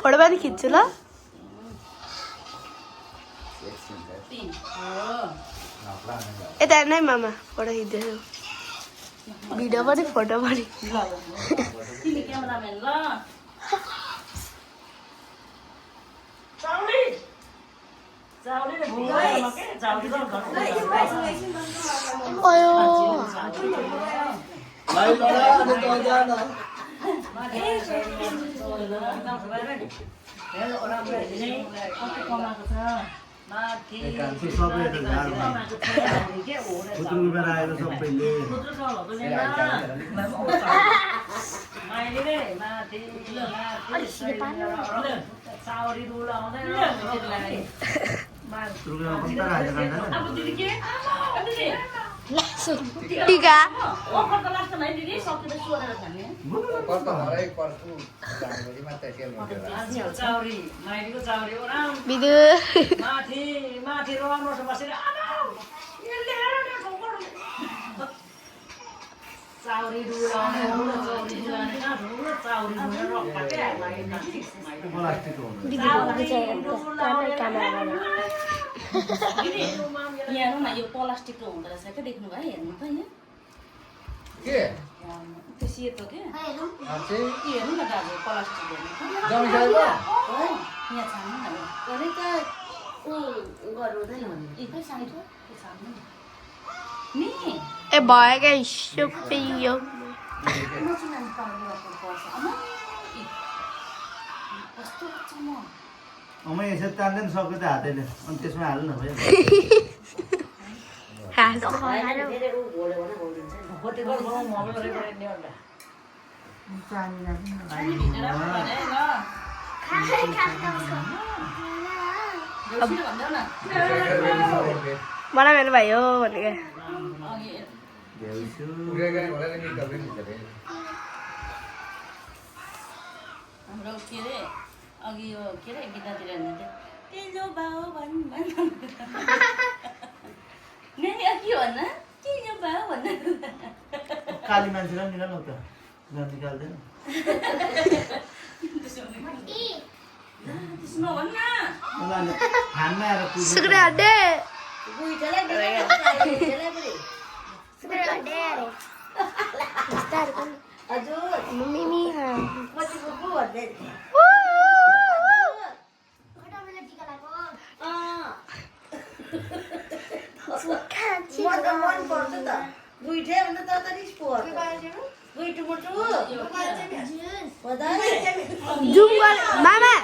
Photo पनि खिच्छु ल यता नै मामा फोटो खिच्दैछु भिडियो पनि फोटो पनि टीका यहाँ यो प्लास्टिकको हुँदो रहेछ क्या देख्नु भयो हेर्नु त यहाँ के त्यो सेतो के हेर्नु न दाजु प्लास्टिक जमी जाइबो यहाँ छान्नु न अरे त उ गर्नु हुँदैन ए खै साइड हो त्यो छान्नु नि ए भएगा सुपियो नचिनान पाउनु पर्छ अम्मा कस्तो छ म अमै यसरी तान्दैन सक्यो त हातैले अनि त्यसमा हाल्नु न भयो धेरै उ घोल्यो भने घोलिन्छ नि होटेल बनाउनु मोबाइल रेकर्ड नि होला मलाई मेरो भाइ हो भनेको हाम्रो के अरे अघि यो के अरे गीतातिर तेलो बाउ भन् नानी अघि भन्न तेलो बाउ भन्न काली मान्छेलाई निकाल्नु त निकाल्दैन त्यसमा भन्न हानमा आएर सुक्रे हड्डे गुइटालाई दिएर हजुर मिमी पछि बुबु भन्दै म त मन पर्छ त गुइठे भन्दा त रिस पर्छ गुइठो मुटु जुम गरे मामा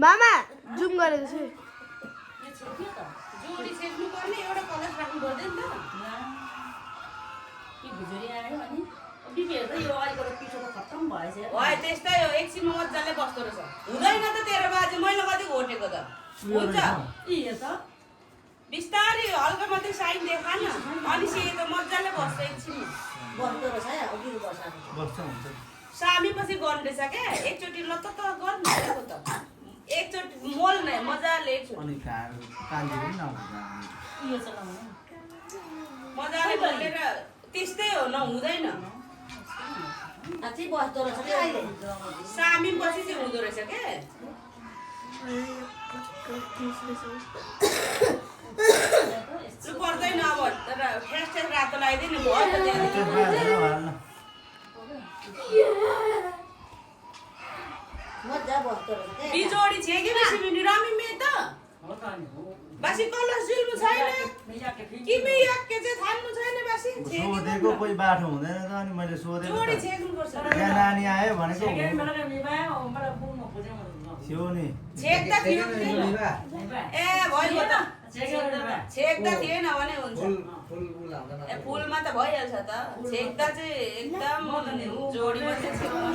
मामा जुम गरेको छु जोडी सेक्नु पर्ने एउटा कलर राख्नु पर्दैन त के भुजुरी आयो अनि बिबिहरू त यो अहिलेको पिठो त खत्तम भएछ है त्यस्तै हो एकछिनमा मजाले बस्दो रहेछ हुँदैन त तेरो बाजे मैले कति घोटेको त हुन्छ यो त बिस्तारै हल्का मात्रै साइन देखा न अनि सेतो मजाले बस्छ एकछिन बस्दो रहेछ है अघि बस्छ बस्छ हुन्छ सामी पछि गर्नु रहेछ क्या एकचोटि लत्त त गर्नु भएको त एकचोटि मोल नै मजाले एकचोटि अनि काली पनि नहुँदैन यो चलाउनु मजाले बोलेर त्यस्तै हो नहुँदैन अझै बस्दो रहेछ नि अहिले सामी पछि चाहिँ हुँदो रहेछ क्या पर्दैन अब तर ठ्यास ठ्यास रातो लगाइदिने भयो त मजा बस्दो रहेछ बिजोडी छ कि बेसी पनि रमी मे त बासी कलर सिल्नु छैन किमी याक्के चाहिँ थान्नु छैन बासी सोधेको कोही बाटो हुँदैन त अनि मैले सोधेको जोडी त। छेक्नु पर्छ यहाँ नानी आयो भनेको थियो नि छेक्दा थियो ए भयो त छेक्दा थिएन भने हुन्छ ए फुलमा त भइहाल्छ त छेक्दा चाहिँ एकदम जोडीमा चाहिँ छेक्नु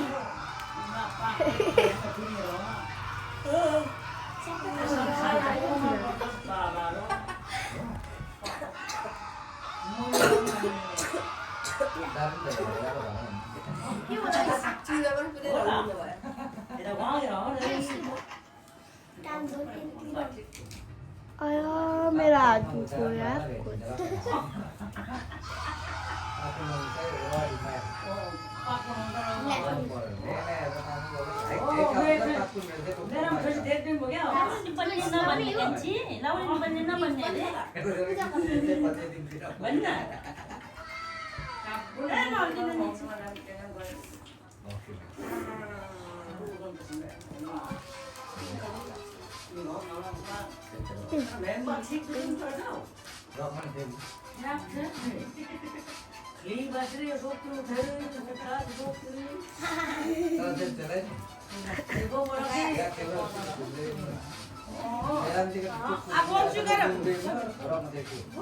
आया मेरा हाथ दुखो यार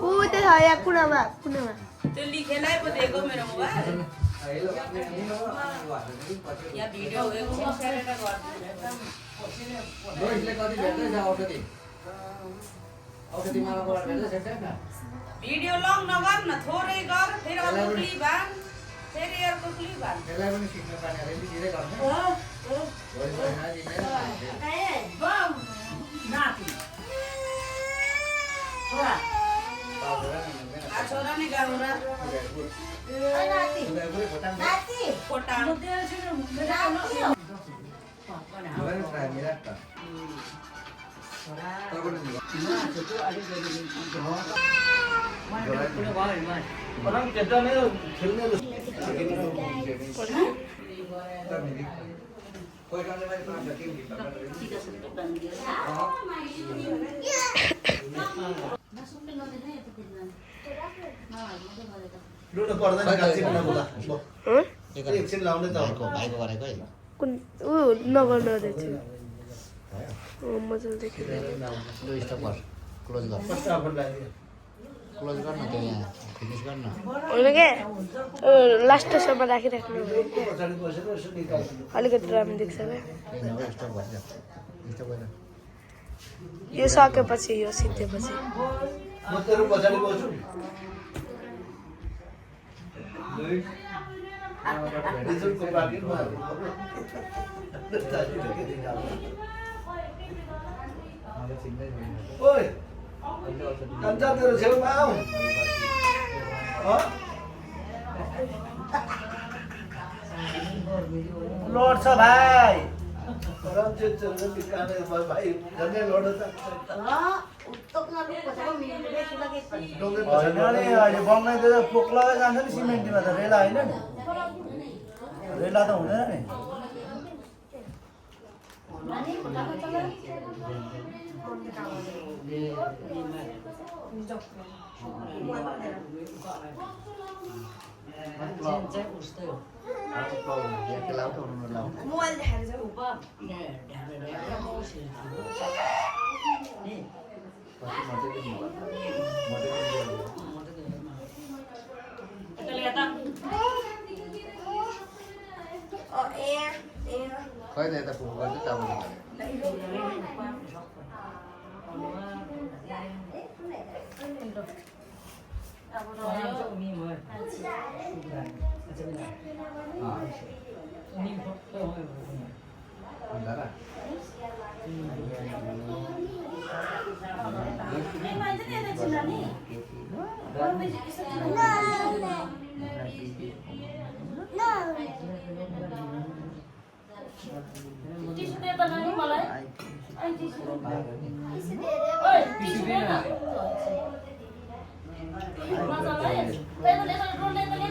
उता या कुनामा त्यो लेखेलाई पो दिएको मेरो मोबाइल यहाँ भिडियो सेयर गरिदिनु भिडियो लङ नगर न थोरै गर फेरि अर्को क्लिप हान फेरि अर्को क्लिप हान छोरा नि गाउँ कोटाङ orang kita ni filmnya lu udah keluar dari kasih mana bola? एकछिन लाउने त भाइको गरेको है कुन उ नगर्नु रहेछ मजाले देखेँ लु स्टप गर क्लोज गर क्लोज गर्न त्यो यहाँ फिनिस गर्न होइन के लास्टसम्म राखिराख्नु अलिकति राम्रो देख्छ क्या स्टप गर्छ स्टप गर यो सकेपछि यो सिद्धेपछि म तेरो पछाडि बस्छु रिजल्टको बाँकी ओइ कन्चा तेरो छेउमा आऊ लड्छ भाइ भाइ झन्डै लड्छ अहिले बङ्गाइतिर पोक लगाइ जान्छ नि सिमेन्टीमा त रेला होइन नि रेला त हुँदैन नि मोबाइल देखाएर जाऊ खै त यता पुग्नु पर्छ तपाईँ टिसु दे त नानी मलाई आई टिसु दे ओइ टिसु दे न मजा लाग्यो तेरो ले रोल ले ले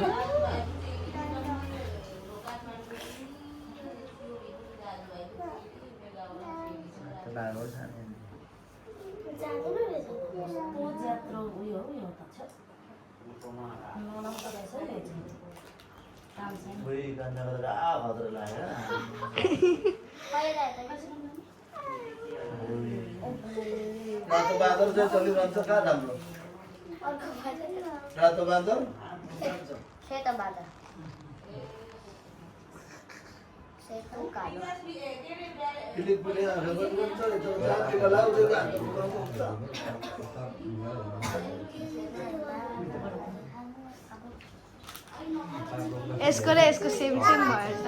पोज यत्रो उयो हो यो त छ ननाउ त रहेछ है यो चाहिँ काम छैन बुढी कान्छा गरेर खतरा लाग्यो रातो बाँदर चाहिँ चलिरहन्छ कहाँ राम्रो रातो बाँदर पिलिक पिलिक आँखा बन्द गर्छ यता जातिका लाउँदै जान्छ यसको र यसको सेम सेम भएछ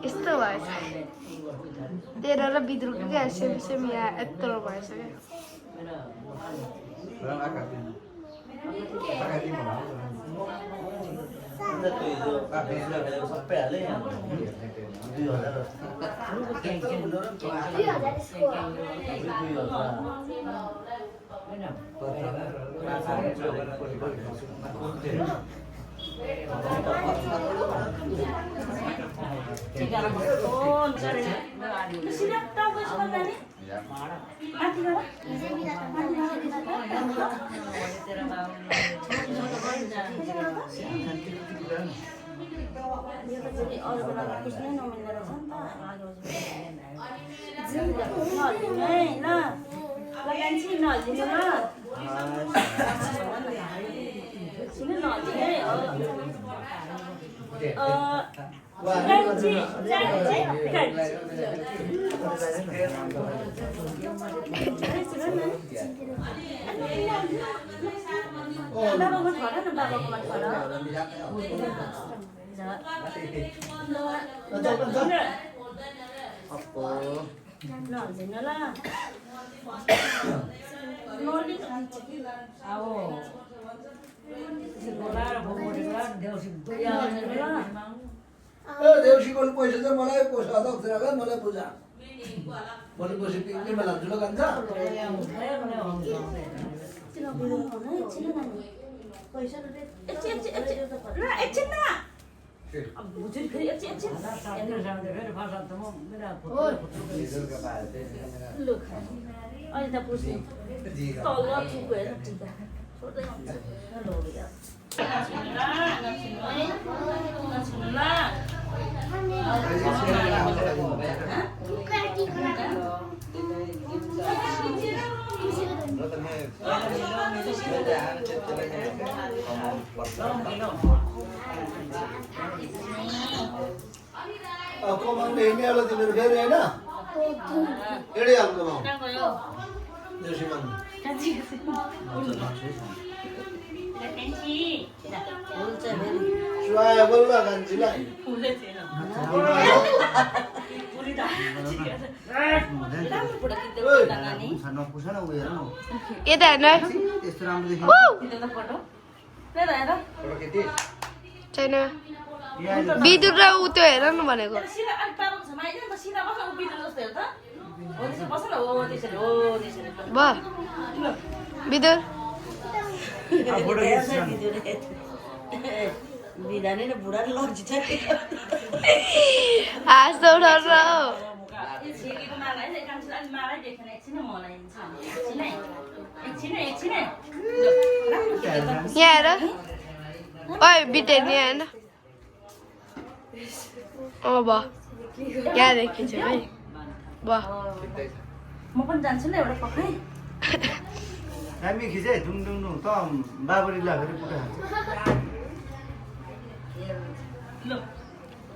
यस्तो भएछ तेरो र बिद्रुको क्या सेम सेम यहाँ यत्रो भएछ क्या सबै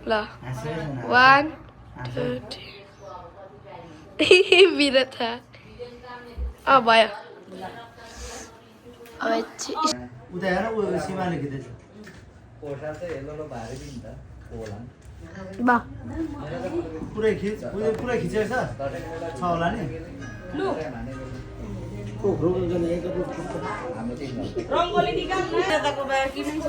हालेँ 1 2 3 बिरत था भयो उता हेर उ सीमाले खिच्दैछ पोसा चाहिँ हेलो भारी पनि त होला बा पुरै खिचेछ छ होला नि लु रङ्गोली निकाल्नु दादाको बाँकी नै छ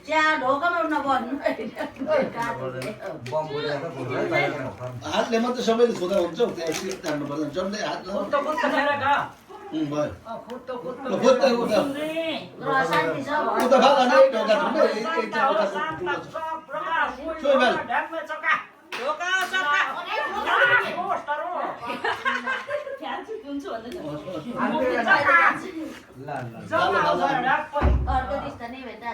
त्यहाँ ढोकामा उड्न भन्नु हातले मात्रै सबैले खुदा हुन्छ त्यहाँ जान्नु पर्दैन जम्दै हात शान्ति छ चोइ बेल चोका चोका फ्यान चुकुन्छु भन्दै ल ल अर्को दिस त नै भेट्दा